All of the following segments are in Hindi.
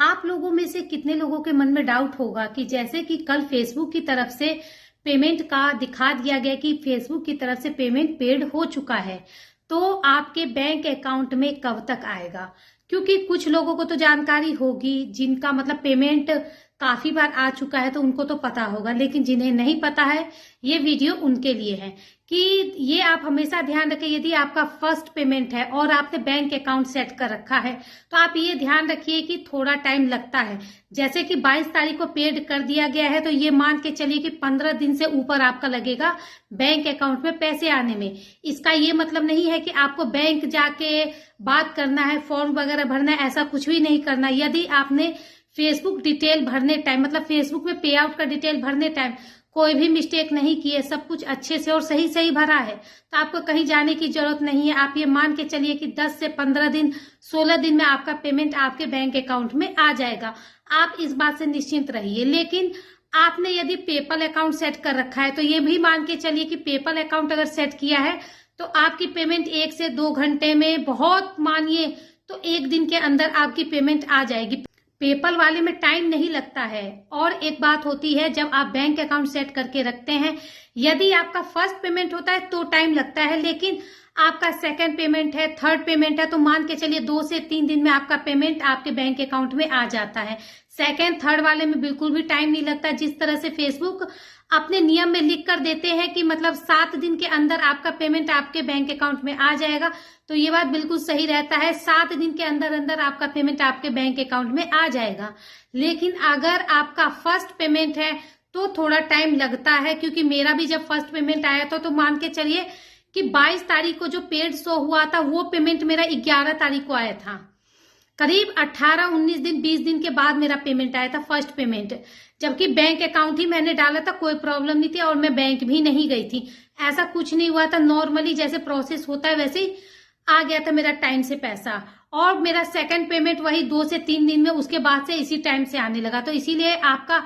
आप लोगों में से कितने लोगों के मन में डाउट होगा कि जैसे कि कल फेसबुक की तरफ से पेमेंट का दिखा दिया गया कि फेसबुक की तरफ से पेमेंट पेड हो चुका है, तो आपके बैंक अकाउंट में कब तक आएगा। क्योंकि कुछ लोगों को तो जानकारी होगी, जिनका मतलब पेमेंट काफी बार आ चुका है तो उनको तो पता होगा, लेकिन जिन्हें नहीं पता है ये वीडियो उनके लिए है कि ये आप हमेशा ध्यान रखें। यदि आपका फर्स्ट पेमेंट है और आपने बैंक अकाउंट सेट कर रखा है तो आप ये ध्यान रखिए कि थोड़ा टाइम लगता है। जैसे कि 22 तारीख को पेड कर दिया गया है तो ये मान के चलिए कि 15 दिन से ऊपर आपका लगेगा बैंक अकाउंट में पैसे आने में। इसका ये मतलब नहीं है कि आपको बैंक जाके बात करना है, फॉर्म वगैरह भरना है, ऐसा कुछ भी नहीं करना। यदि आपने फेसबुक डिटेल भरने टाइम मतलब फेसबुक में पे आउट का डिटेल भरने टाइम कोई भी मिस्टेक नहीं की है, सब कुछ अच्छे से और सही सही भरा है, तो आपको कहीं जाने की जरूरत नहीं है। आप ये मान के चलिए कि 10 से 15 दिन 16 दिन में आपका पेमेंट आपके बैंक अकाउंट में आ जाएगा। आप इस बात से निश्चिंत रहिए। लेकिन आपने यदि पेपल अकाउंट सेट कर रखा है तो ये भी मान के चलिए कि पेपल अकाउंट अगर सेट किया है तो आपकी पेमेंट 1 से 2 घंटे में, बहुत मानिए तो 1 दिन के अंदर आपकी पेमेंट आ जाएगी। पेपल वाले में टाइम नहीं लगता है। और एक बात होती है, जब आप बैंक अकाउंट सेट करके रखते हैं, यदि आपका फर्स्ट पेमेंट होता है तो टाइम लगता है, लेकिन आपका सेकंड पेमेंट है, थर्ड पेमेंट है, तो मान के चलिए 2 से 3 दिन में आपका पेमेंट आपके बैंक अकाउंट में आ जाता है। सेकंड थर्ड वाले में बिल्कुल भी टाइम नहीं लगता। जिस तरह से फेसबुक अपने नियम में लिख कर देते हैं कि मतलब 7 दिन के अंदर आपका पेमेंट आपके बैंक अकाउंट में आ जाएगा, तो ये बात बिल्कुल सही रहता है। 7 दिन के अंदर अंदर आपका पेमेंट आपके बैंक अकाउंट में आ जाएगा। लेकिन अगर आपका फर्स्ट पेमेंट है तो थोड़ा टाइम लगता है, क्योंकि मेरा भी जब फर्स्ट पेमेंट आया था तो मान के चलिए कि 22 तारीख को जो पेड शो हुआ था वो पेमेंट मेरा 11 तारीख को आया था। करीब 18, 19 दिन, 20 दिन के बाद मेरा पेमेंट आया था फर्स्ट पेमेंट। जबकि बैंक अकाउंट ही मैंने डाला था, कोई प्रॉब्लम नहीं थी और मैं बैंक भी नहीं गई थी, ऐसा कुछ नहीं हुआ था। नॉर्मली जैसे प्रोसेस होता है वैसे ही आ गया था मेरा टाइम से पैसा। और मेरा सेकंड पेमेंट वही 2 से 3 दिन में, उसके बाद से इसी टाइम से आने लगा। तो इसीलिए आपका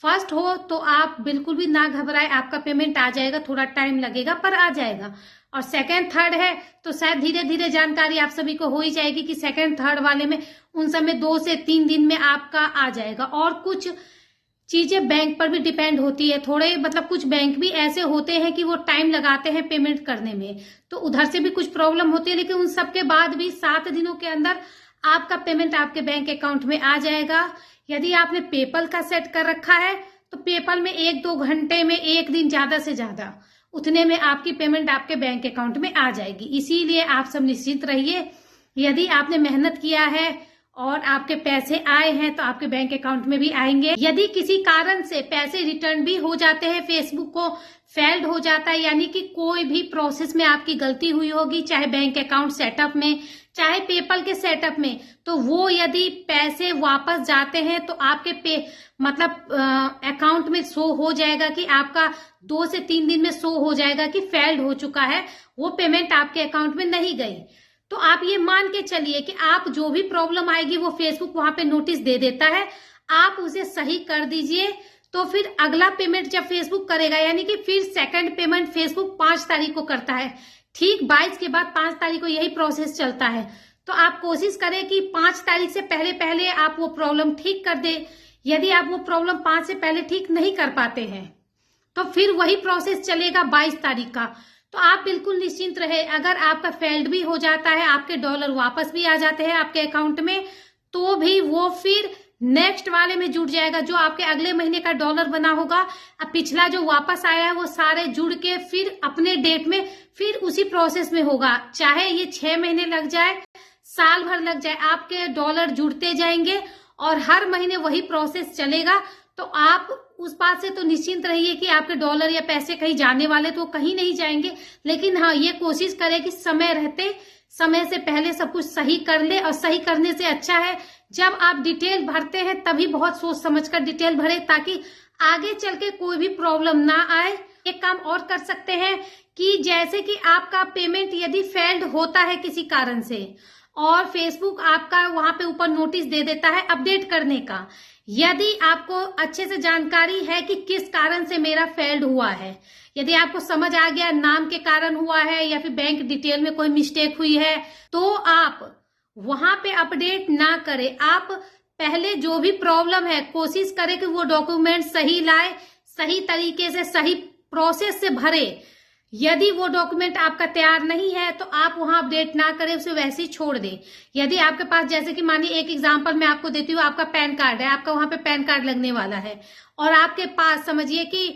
फर्स्ट हो तो आप बिल्कुल भी ना घबराए, आपका पेमेंट आ जाएगा, थोड़ा टाइम लगेगा पर आ जाएगा। और सेकंड थर्ड है तो शायद धीरे धीरे जानकारी आप सभी को हो ही जाएगी कि सेकंड थर्ड वाले में उन सब में 2 से 3 दिन में आपका आ जाएगा। और कुछ चीजें बैंक पर भी डिपेंड होती है थोड़े, मतलब कुछ बैंक भी ऐसे होते हैं कि वो टाइम लगाते हैं पेमेंट करने में, तो उधर से भी कुछ प्रॉब्लम होती है। लेकिन उन सब के बाद भी 7 दिनों के अंदर आपका पेमेंट आपके बैंक अकाउंट में आ जाएगा। यदि आपने पेपल का सेट कर रखा है तो पेपल में 1-2 घंटे में, 1 दिन ज्यादा से ज्यादा, उतने में आपकी पेमेंट आपके बैंक अकाउंट में आ जाएगी। इसीलिए आप सब निश्चिंत रहिए। यदि आपने मेहनत किया है और आपके पैसे आए हैं तो आपके बैंक अकाउंट में भी आएंगे। यदि किसी कारण से पैसे रिटर्न भी हो जाते हैं, फेसबुक को फेल्ड हो जाता है, यानी कि कोई भी प्रोसेस में आपकी गलती हुई होगी, चाहे बैंक अकाउंट सेटअप में, चाहे पेपल के सेटअप में, तो वो यदि पैसे वापस जाते हैं तो आपके अकाउंट में शो हो जाएगा कि आपका 2 से 3 दिन में शो हो जाएगा कि फेल्ड हो चुका है, वो पेमेंट आपके अकाउंट में नहीं गई। तो आप ये मान के चलिए कि आप जो भी प्रॉब्लम आएगी वो फेसबुक वहां पे नोटिस दे देता है, आप उसे सही कर दीजिए। तो फिर अगला पेमेंट जब फेसबुक करेगा, यानी कि फिर सेकंड पेमेंट फेसबुक 5 तारीख को करता है, ठीक 22 के बाद 5 तारीख को यही प्रोसेस चलता है। तो आप कोशिश करें कि 5 तारीख से पहले पहले आप वो प्रॉब्लम ठीक कर दे। यदि आप वो प्रॉब्लम 5 से पहले ठीक नहीं कर पाते हैं तो फिर वही प्रोसेस चलेगा 22 तारीख का। तो आप बिल्कुल निश्चिंत रहे। अगर आपका फेल्ड भी हो जाता है, आपके डॉलर वापस भी आ जाते हैं आपके अकाउंट में, तो भी वो फिर नेक्स्ट वाले में जुड़ जाएगा जो आपके अगले महीने का डॉलर बना होगा। अब पिछला जो वापस आया है वो सारे जुड़ के फिर अपने डेट में फिर उसी प्रोसेस में होगा। चाहे ये 6 महीने लग जाए, साल भर लग जाए, आपके डॉलर जुड़ते जाएंगे और हर महीने वही प्रोसेस चलेगा। तो आप उस बात से तो निश्चिंत रहिए कि आपके डॉलर या पैसे कहीं जाने वाले तो कहीं नहीं जाएंगे। लेकिन हाँ, ये कोशिश करें कि समय रहते, समय से पहले सब कुछ सही कर ले। और सही करने से अच्छा है जब आप डिटेल भरते हैं तभी बहुत सोच समझकर डिटेल भरे, ताकि आगे चल के कोई भी प्रॉब्लम ना आए। एक काम और कर सकते हैं कि जैसे कि आपका पेमेंट यदि फेल्ड होता है किसी कारण से और फेसबुक आपका वहां पे ऊपर नोटिस दे देता है अपडेट करने का, यदि आपको अच्छे से जानकारी है कि किस कारण से मेरा फेल्ड हुआ है, यदि आपको समझ आ गया नाम के कारण हुआ है या फिर बैंक डिटेल में कोई मिस्टेक हुई है, तो आप वहां पे अपडेट ना करें। आप पहले जो भी प्रॉब्लम है कोशिश करे कि वो डॉक्यूमेंट सही लाए, सही तरीके से, सही प्रोसेस से भरे। यदि वो डॉक्यूमेंट आपका तैयार नहीं है तो आप वहां अपडेट ना करें, उसे वैसे ही छोड़ दें। यदि आपके पास, जैसे कि मानिए एक एग्जांपल मैं आपको देती हूँ, आपका पैन कार्ड है, आपका वहां पे पैन कार्ड लगने वाला है और आपके पास समझिए कि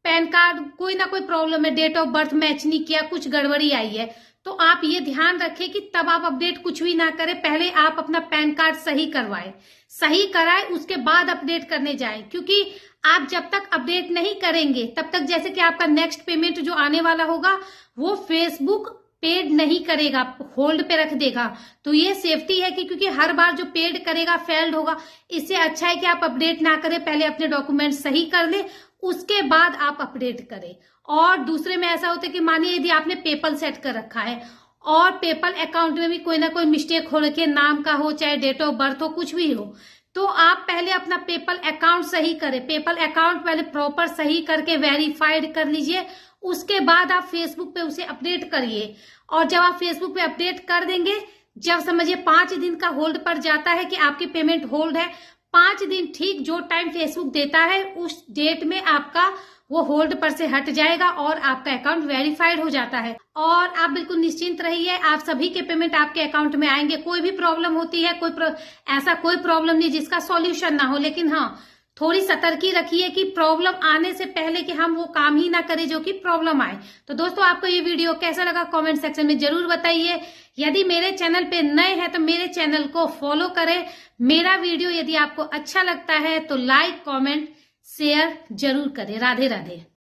पैन कार्ड कोई ना कोई प्रॉब्लम है, डेट ऑफ बर्थ मैच नहीं किया, कुछ गड़बड़ी आई है, तो आप ये ध्यान रखें कि तब आप अपडेट कुछ भी ना करें, पहले आप अपना पैन कार्ड सही करवाएं, सही कराएं, उसके बाद अपडेट करने जाएं। क्योंकि आप जब तक अपडेट नहीं करेंगे तब तक, जैसे कि आपका नेक्स्ट पेमेंट जो आने वाला होगा वो फेसबुक पेड नहीं करेगा, होल्ड पे रख देगा। तो ये सेफ्टी है कि क्योंकि हर बार जो पेड करेगा फेल्ड होगा। इससे अच्छा है कि आप अपडेट ना करें, पहले अपने डॉक्यूमेंट सही कर ले, उसके बाद आप अपडेट करें। और दूसरे में ऐसा होता है कि मानिए यदि आपने पेपल सेट कर रखा है और पेपल अकाउंट में भी कोई ना कोई मिस्टेक हो रखी है, नाम का हो चाहे डेट ऑफ बर्थ हो, कुछ भी हो, तो आप पहले अपना पेपल अकाउंट सही करें। पेपल अकाउंट पहले प्रॉपर सही करके वेरीफाइड कर लीजिए, उसके बाद आप फेसबुक पे उसे अपडेट करिए। और जब आप फेसबुक पे अपडेट कर देंगे, जब समझिए 5 दिन का होल्ड पर जाता है कि आपकी पेमेंट होल्ड है, 5 दिन ठीक जो टाइम फेसबुक देता है उस डेट में आपका वो होल्ड पर से हट जाएगा और आपका अकाउंट वेरीफाइड हो जाता है। और आप बिल्कुल निश्चिंत रहिए, आप सभी के पेमेंट आपके अकाउंट में आएंगे। कोई भी प्रॉब्लम होती है, ऐसा कोई प्रॉब्लम नहीं जिसका सॉल्यूशन ना हो, लेकिन हाँ थोड़ी सतर्की रखिए कि प्रॉब्लम आने से पहले कि हम वो काम ही ना करें जो कि प्रॉब्लम आए। तो दोस्तों आपको ये वीडियो कैसा लगा कमेंट सेक्शन में जरूर बताइए। यदि मेरे चैनल पे नए हैं तो मेरे चैनल को फॉलो करें। मेरा वीडियो यदि आपको अच्छा लगता है तो लाइक, कमेंट, शेयर जरूर करें। राधे राधे।